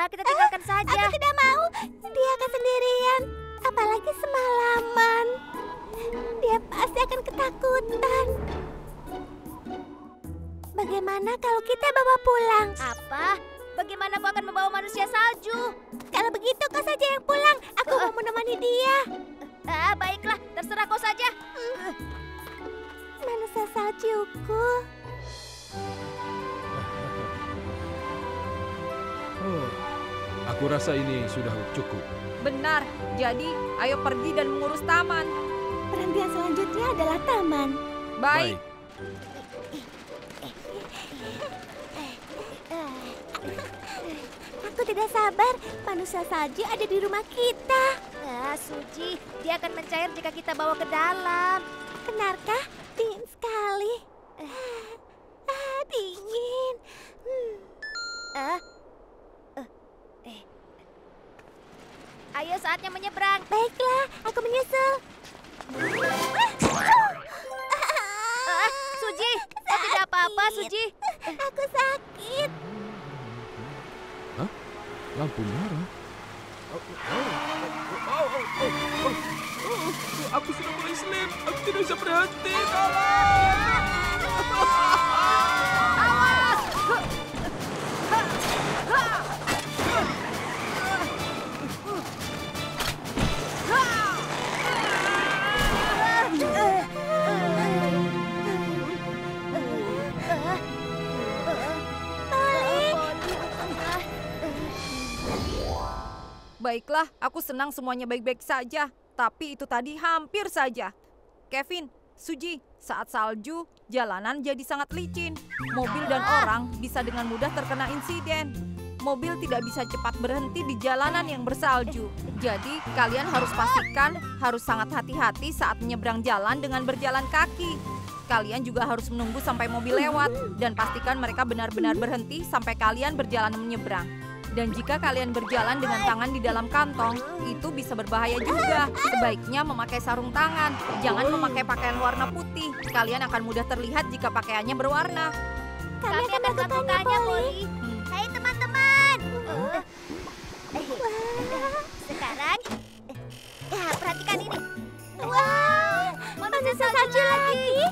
Kita tinggalkan saja. Aku tidak mau. Dia akan sendirian. Apalagi semalaman. Dia pasti akan ketakutan. Bagaimana kalau kita bawa pulang? Apa? Bagaimana kau akan membawa manusia salju? Kalau begitu kau saja yang pulang. Aku mau menemani dia. Baiklah, terserah kau saja. Manusia saljuku. Aku rasa ini sudah cukup. Benar. Jadi, ayo pergi dan mengurus taman. Perhentian selanjutnya adalah taman. Baik. Aku tidak sabar. Manusia salju ada di rumah kita. Suci, dia akan mencair jika kita bawa ke dalam. Benarkah? Dingin sekali. Dingin. Ayo saatnya menyeberang. Baiklah, aku menyusul. Suji, kau tidak apa-apa, Suji. Aku sakit. Lampu merah? Tidak bisa berhenti, tolong! Baiklah, aku senang semuanya baik-baik saja. Tapi itu tadi hampir saja. Kevin, Suji, saat salju, jalanan jadi sangat licin. Mobil dan orang bisa dengan mudah terkena insiden. Mobil tidak bisa cepat berhenti di jalanan yang bersalju. Jadi, kalian harus pastikan harus sangat hati-hati saat menyeberang jalan dengan berjalan kaki. Kalian juga harus menunggu sampai mobil lewat. Dan pastikan mereka benar-benar berhenti sampai kalian berjalan menyeberang. Dan jika kalian berjalan dengan tangan di dalam kantong, itu bisa berbahaya juga. Sebaiknya memakai sarung tangan. Jangan memakai pakaian warna putih. Kalian akan mudah terlihat jika pakaiannya berwarna. Kami akan melakukannya, Polly. Hai teman-teman. Sekarang, perhatikan ini. Wow, manusia salju lagi.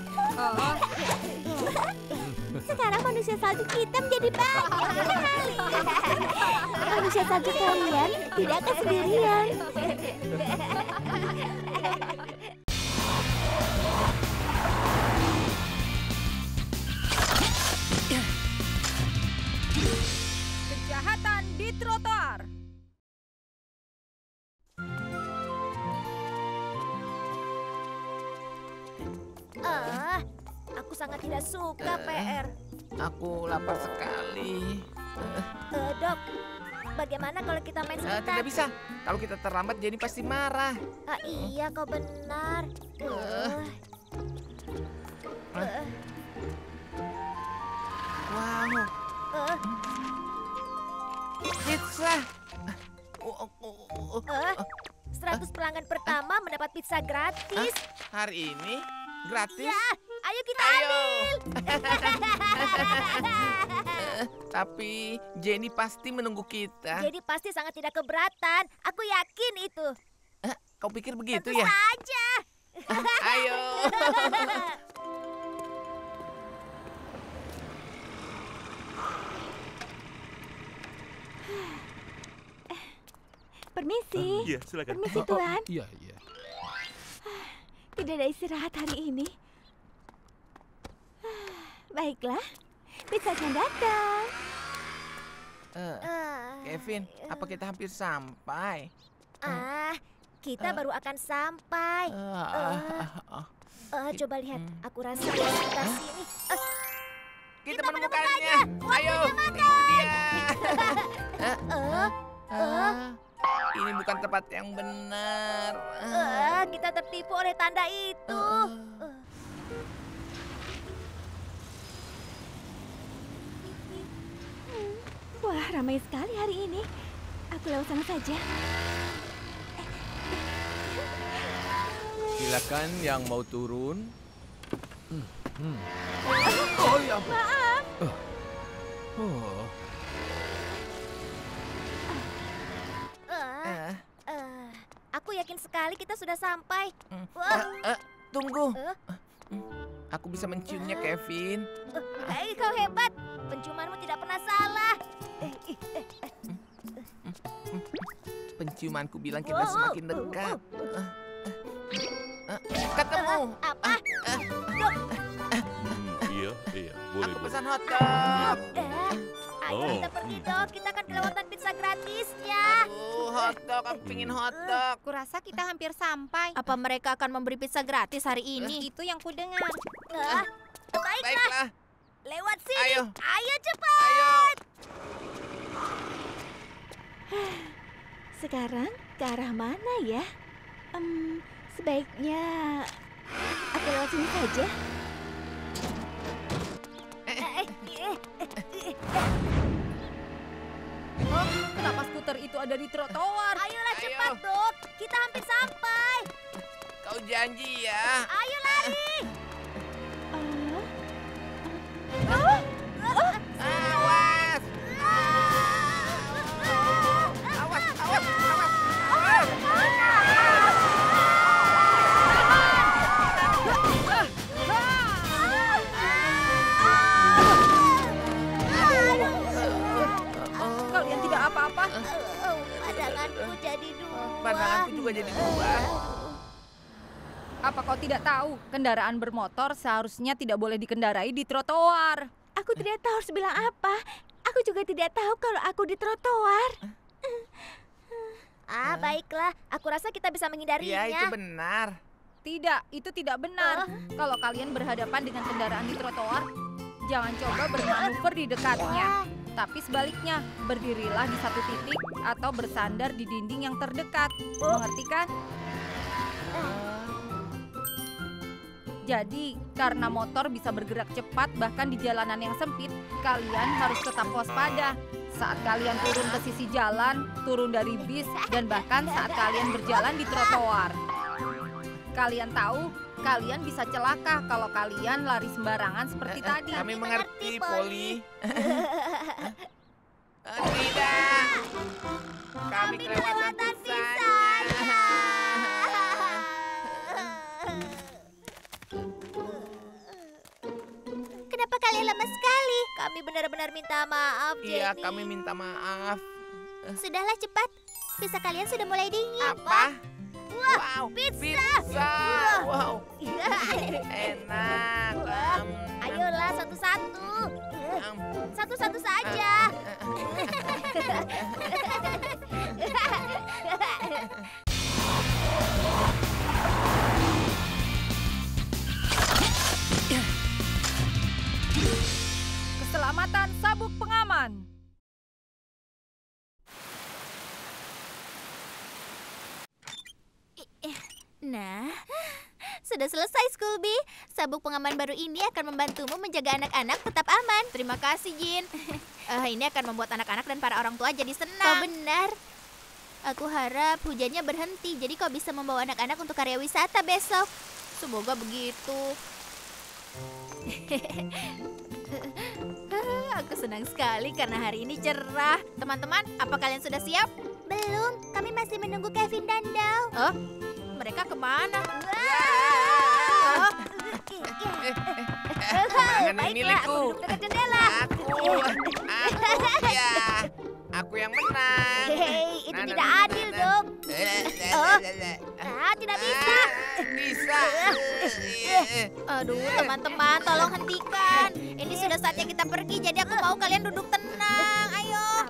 Sekarang manusia salju kita menjadi banyak sekali. Manusia salju kalian tidak akan sendirian. Kejahatan di trotoar. Aku sangat tidak suka PR. Aku lapar sekali. Dok, bagaimana kalau kita main sebentar? Tidak bisa. Kalau kita terlambat, Jenny pasti marah. Iya, kau benar. Wow. Pizza. 100 pelanggan pertama mendapat pizza gratis. Hari ini gratis? Ya, ayo kita ambil. Tapi Jenny pasti menunggu kita. Jadi pasti sangat tidak keberatan. Aku yakin itu. Kau pikir begitu Tentu ya? saja. Ayo. Permisi. Iya, silakan. Permisi, Tuan. Iya, iya. Tidak ada istirahat hari ini. Baiklah, pizzanya datang. Kevin, apa kita hampir sampai? Kita baru akan sampai. Coba lihat, aku rasa di sekitar sini. Kita menemukannya. Ayo, itu dia. Ini bukan tempat yang benar. Kita tertipu oleh tanda itu. Wah, ramai sekali hari ini. Aku lewat sana saja. Silakan yang mau turun. Oh ya. Maaf. Oh. Aku yakin sekali kita sudah sampai. Tunggu. Aku bisa menciumnya, Kevin. Kau hebat. Penciumanmu tidak pernah salah. Penciumanku bilang kita semakin dekat. Ketemu. Apa? Iya, boleh. Aku pesan hotdog. Ayo kita pergi, Dok. Kita akan kelewatan pizza gratisnya. Hotdog. Aku pingin hotdog. Kurasa kita hampir sampai. Apa mereka akan memberi pizza gratis hari ini? Itu yang kudengar. Baiklah. Lewat sini. Ayo cepat. Ayo. Sekarang ke arah mana ya? Sebaiknya aku lewat sini saja. Kenapa skuter itu ada di trotoar? Ayolah cepat, Dok. Kita hampir sampai. Kau janji ya. Ayo lari. Awas. Awas. aku juga jadi berubah. Apa kau tidak tahu, kendaraan bermotor seharusnya tidak boleh dikendarai di trotoar. Aku tidak tahu harus bilang apa. Aku juga tidak tahu kalau aku di trotoar. Baiklah. Aku rasa kita bisa menghindarinya. Iya, itu benar. Tidak, itu tidak benar. Kalau kalian berhadapan dengan kendaraan di trotoar, jangan coba bermanuver di dekatnya. Tapi sebaliknya, berdirilah di satu titik atau bersandar di dinding yang terdekat. Mengerti kan? Jadi, karena motor bisa bergerak cepat bahkan di jalanan yang sempit, kalian harus tetap waspada. Saat kalian turun ke sisi jalan, turun dari bis, dan bahkan saat kalian berjalan di trotoar. Kalian tahu, kalian bisa celaka kalau kalian lari sembarangan seperti tadi. Kami mengerti, Poli. Tidak. Kami kelewatan pisahnya. Kenapa kalian lama sekali? Kami benar-benar minta maaf, Jenny. Iya, kami minta maaf. Sudahlah, cepat. Pizza kalian sudah mulai dingin. Apa? Wah, Wow, pizza. Wow, enak. Ayolah, satu-satu. Satu-satu saja. Keselamatan sabuk pengaman. Nah, sudah selesai, Scooby. Sabuk pengaman baru ini akan membantumu menjaga anak-anak tetap aman. Terima kasih, Jin. Ini akan membuat anak-anak dan para orang tua jadi senang. Kau benar. Aku harap hujannya berhenti, jadi kau bisa membawa anak-anak untuk karya wisata besok. Semoga begitu. Aku senang sekali karena hari ini cerah. Teman-teman, apa kalian sudah siap? Belum, kami masih menunggu Kevin dan Dao. Oh, mereka kemana? Tangan ini milikku. Aku duduk dekat jendela. Ya. Aku yang menang. Hei, itu tidak adil dong. Tidak bisa. Bisa. Aduh, teman-teman, tolong hentikan. Ini sudah saatnya kita pergi, jadi aku mau kalian duduk tenang. Ayo.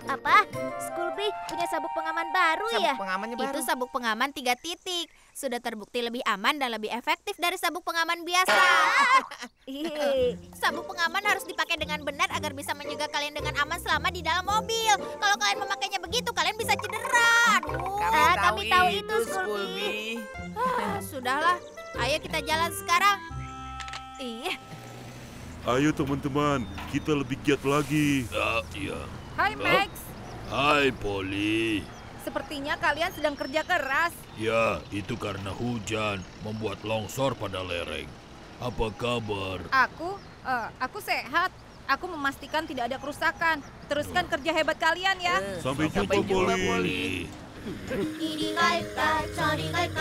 Apa? Scooby punya sabuk pengaman baru ya? Sabuk pengamannya baru. Itu sabuk pengaman 3 titik. Sudah terbukti lebih aman dan lebih efektif dari sabuk pengaman biasa. Sabuk pengaman harus dipakai dengan benar agar bisa mencegah kalian dengan aman selama di dalam mobil. Kalau kalian memakainya begitu, kalian bisa cedera. Aduh, kami tahu itu, Scooby. Sudahlah, ayo kita jalan sekarang. Ayo teman-teman, kita lebih giat lagi. Iya. Hai Max, Hai Polly. sepertinya kalian sedang kerja keras. Ya, itu karena hujan membuat longsor pada lereng. Apa kabar? Aku sehat. Aku memastikan tidak ada kerusakan. Teruskan kerja hebat kalian ya. Sampai jumpa Polly. 이리 갈까 저리 갈까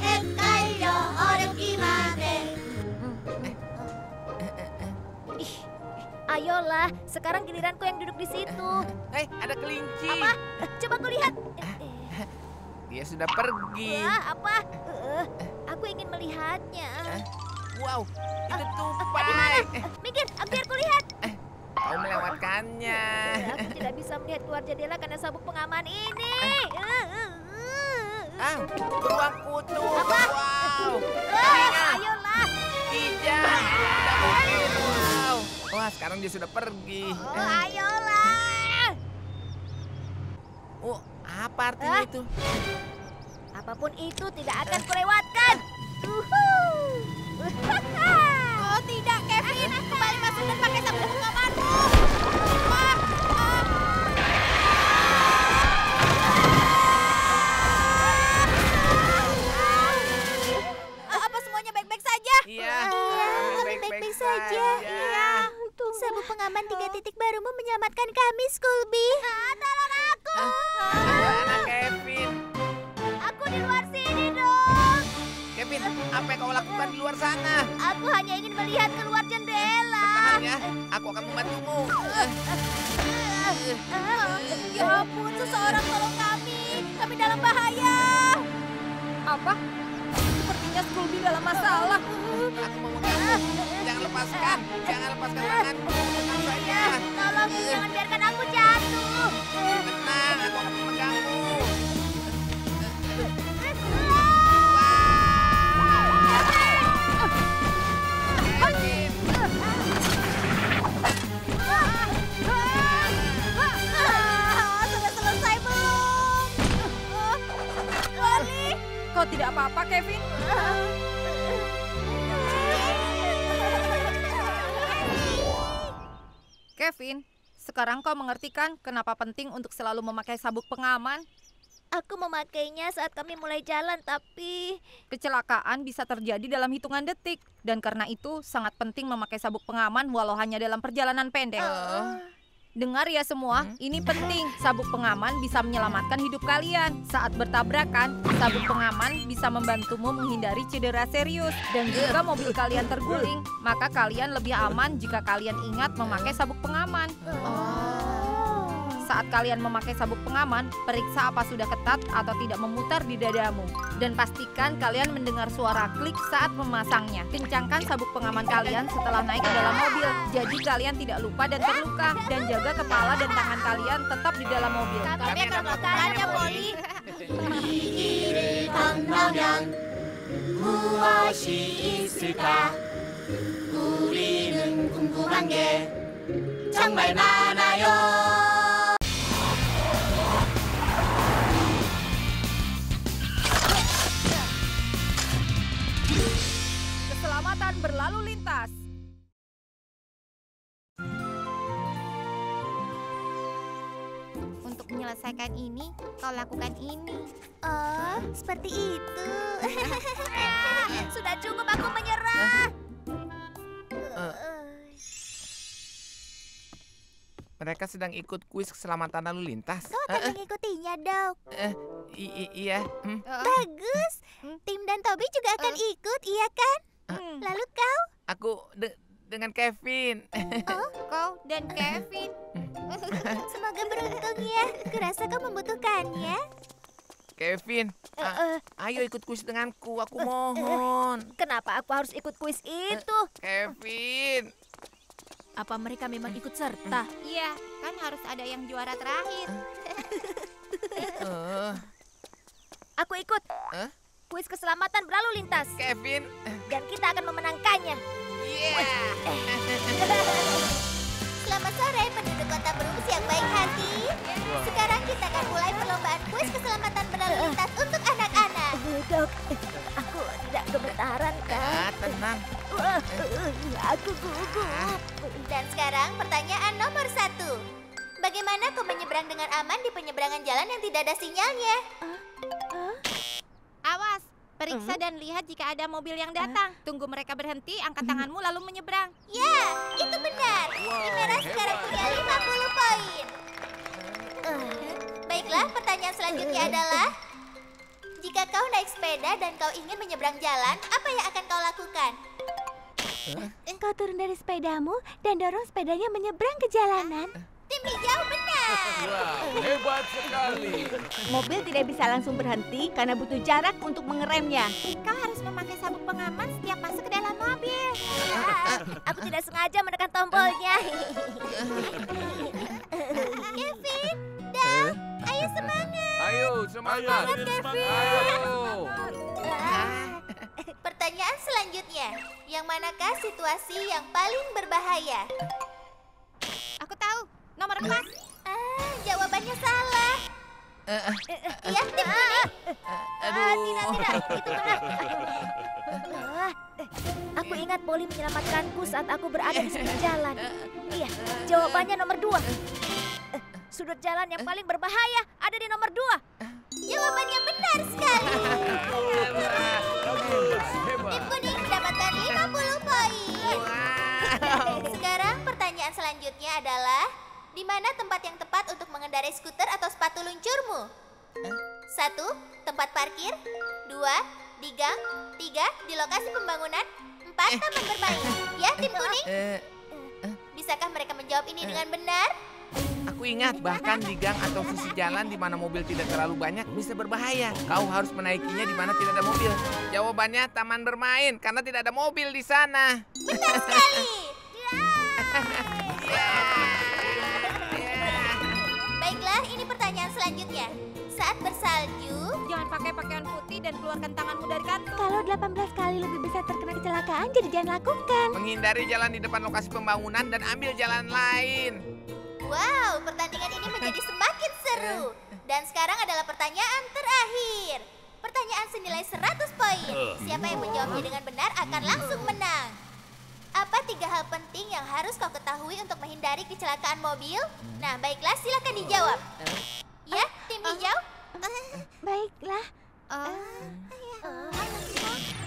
헷갈려 어렵기만 해. Ayolah, sekarang giliranku yang duduk di situ. Ada kelinci. Apa? Coba kau lihat. Dia sudah pergi. Wah, apa? Aku ingin melihatnya. Wow, itu Di tupai. mana? Minggir, biar ku lihat. Kau melewatkannya. Aku tidak bisa melihat keluar jendela karena sabuk pengaman ini. Beruang kutu. Apa? Wow. Ayolah. Tidak. Tidak mungkin. Wow. Wah, sekarang dia sudah pergi. Ayolah. Oh, apa artinya itu? Apapun itu tidak akan kulewatkan. Oh tidak, Kevin. Kembali masuk dan pakai sabuk pengamanmu. Apa semuanya baik-baik saja? Iya, kami baik-baik saja. Iya. Sabuk pengaman 3 titik barumu menyelamatkan kami, Scooby. Tolong aku. Mana Kevin? Aku di luar sini dong. Kevin, apa yang kau lakukan di luar sana? Aku hanya ingin melihat keluar jendela. Bertahan ya, aku akan membantumu. Ya ampun, seseorang tolong kami. kami dalam bahaya. Apa? Sepertinya Scooby dalam masalah. Aku mau mengganggu. Jangan lepaskan tanganku. Pegang saya. Tolong, jangan biarkan aku jatuh. Tenang, aku akan mengganggu. Sudah selesai belum? Loli. Kau tidak apa-apa, Kevin? Kevin, sekarang kau mengerti kan kenapa penting untuk selalu memakai sabuk pengaman? Aku memakainya saat kami mulai jalan, tapi... Kecelakaan bisa terjadi dalam hitungan detik. Dan karena itu sangat penting memakai sabuk pengaman walau hanya dalam perjalanan pendek. Dengar ya semua, ini penting. Sabuk pengaman bisa menyelamatkan hidup kalian. Saat bertabrakan, sabuk pengaman bisa membantumu menghindari cedera serius. Dan jika mobil kalian terguling, maka kalian lebih aman jika kalian ingat memakai sabuk pengaman. Saat kalian memakai sabuk pengaman, periksa apa sudah ketat atau tidak memutar di dadamu. Dan pastikan kalian mendengar suara klik saat memasangnya. Kencangkan sabuk pengaman kalian setelah naik ke dalam mobil. Jadi kalian tidak lupa dan terluka. Dan jaga kepala dan tangan kalian tetap di dalam mobil. Kami akan melakukannya, Polly. 강라면 무엇이 있을까? 우리는 궁금한 게 정말 많아요. Keselamatan berlalu lintas. Untuk menyelesaikan ini, kau lakukan ini. Oh, seperti itu. Sudah cukup, aku menyerah. Mereka sedang ikut kuis keselamatan lalu lintas. Kau akan mengikutinya, Dok. Iya. Bagus. Tim dan Toby juga akan ikut, iya kan? Lalu kau? Aku dengan Kevin. Oh, Kau dan Kevin. semoga beruntung ya. Kurasa kau membutuhkannya. Kevin, ayo ikut kuis denganku. Aku mohon. Kenapa aku harus ikut kuis itu? Kevin. Apa mereka memang ikut serta? Iya, kan harus ada yang juara terakhir. Aku ikut. Kuis keselamatan berlalu lintas. Kevin. Dan kita akan memenangkannya. Selamat sore penduduk kota Brooms yang baik hati. Sekarang kita akan mulai perlombaan kuis keselamatan berlalu lintas untuk anak-anak. Dok, aku tidak gemetaran kan? Tenang. Aku gugup. Dan sekarang pertanyaan nomor 1. Bagaimana kau menyeberang dengan aman di penyeberangan jalan yang tidak ada sinyalnya? Awas, periksa dan lihat jika ada mobil yang datang. Tunggu mereka berhenti, angkat tanganmu lalu menyeberang. Ya, itu benar. Tim merah sekarang punya 50 poin. Baiklah, pertanyaan selanjutnya adalah, jika kau naik sepeda dan kau ingin menyeberang jalan, apa yang akan kau lakukan? Kau turun dari sepedamu dan dorong sepedanya menyeberang ke jalanan. Tim hijau benar. Hebat sekali. Mobil tidak bisa langsung berhenti karena butuh jarak untuk mengeremnya. Kau harus memakai sabuk pengaman setiap masuk ke dalam mobil. Aku tidak sengaja menekan tombolnya. Kevin, Dal, ayo semangat. Ayo, semangat. Kevin. Pertanyaan selanjutnya, yang manakah situasi yang paling berbahaya? Aku tahu, nomor 4. Jawabannya salah. Iya, tim kuning. Tidak, itu benar. Aku ingat Polly menyelamatkanku saat aku berada di sudut jalan. Iya, jawabannya nomor 2. Sudut jalan yang paling berbahaya ada di nomor 2. Jawabannya benar sekali. Tim kuning mendapatkan 50 poin. Sekarang pertanyaan selanjutnya adalah, di mana tempat yang tepat untuk mengendarai skuter atau sepatu luncurmu? 1. Tempat parkir. 2. Di gang. 3. Di lokasi pembangunan. 4. Taman bermain. Ya, tim kuning? Bisakah mereka menjawab ini dengan benar? Aku ingat bahkan di gang atau sisi jalan di mana mobil tidak terlalu banyak bisa berbahaya. Kau harus menaikinya di mana tidak ada mobil. Jawabannya taman bermain karena tidak ada mobil di sana. Benar sekali. Baiklah, ini pertanyaan selanjutnya. Saat bersalju, Jangan pakai pakaian putih dan keluarkan tanganmu dari kantung. Kalau 18 kali lebih besar terkena kecelakaan, jadi jangan lakukan. Menghindari jalan di depan lokasi pembangunan dan ambil jalan lain. wow, pertandingan ini menjadi semakin seru. Dan sekarang adalah pertanyaan terakhir. Pertanyaan senilai 100 poin. Siapa yang menjawabnya dengan benar akan langsung menang. Apa 3 hal penting yang harus kau ketahui untuk menghindari kecelakaan mobil? Nah, baiklah, silakan dijawab. Ya, tim hijau? Baiklah.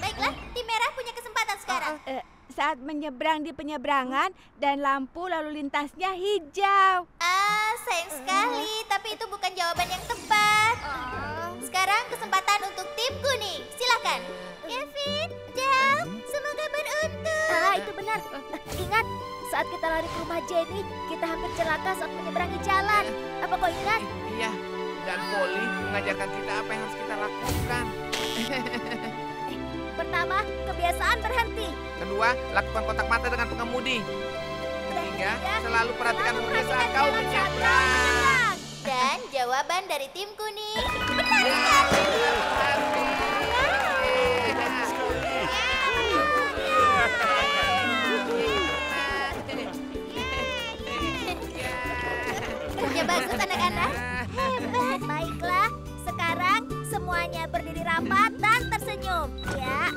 Baiklah, tim merah punya kesempatan sekarang. Saat menyeberang di penyeberangan dan lampu lalu lintasnya hijau. Sayang sekali, tapi itu bukan jawaban yang tepat. Sekarang kesempatan untuk tim kuning. Silakan. Kevin, Jam, semoga beruntung. Itu benar. Ingat, saat kita lari ke rumah Jenny, kita hampir celaka saat menyeberangi jalan. Apa kau ingat? Iya, dan Polly mengajarkan kita apa yang harus kita lakukan. Pertama, kebiasaan berhenti. Kedua, lakukan kontak mata dengan pengemudi. Ketiga, selalu perhatikan mobil saat kau menyeberang. Dan jawaban dari tim kuning benar sekali. Kerja bagus anak-anak. Hebat. Baiklah, sekarang semuanya berdiri rapat dan tersenyum. Ya.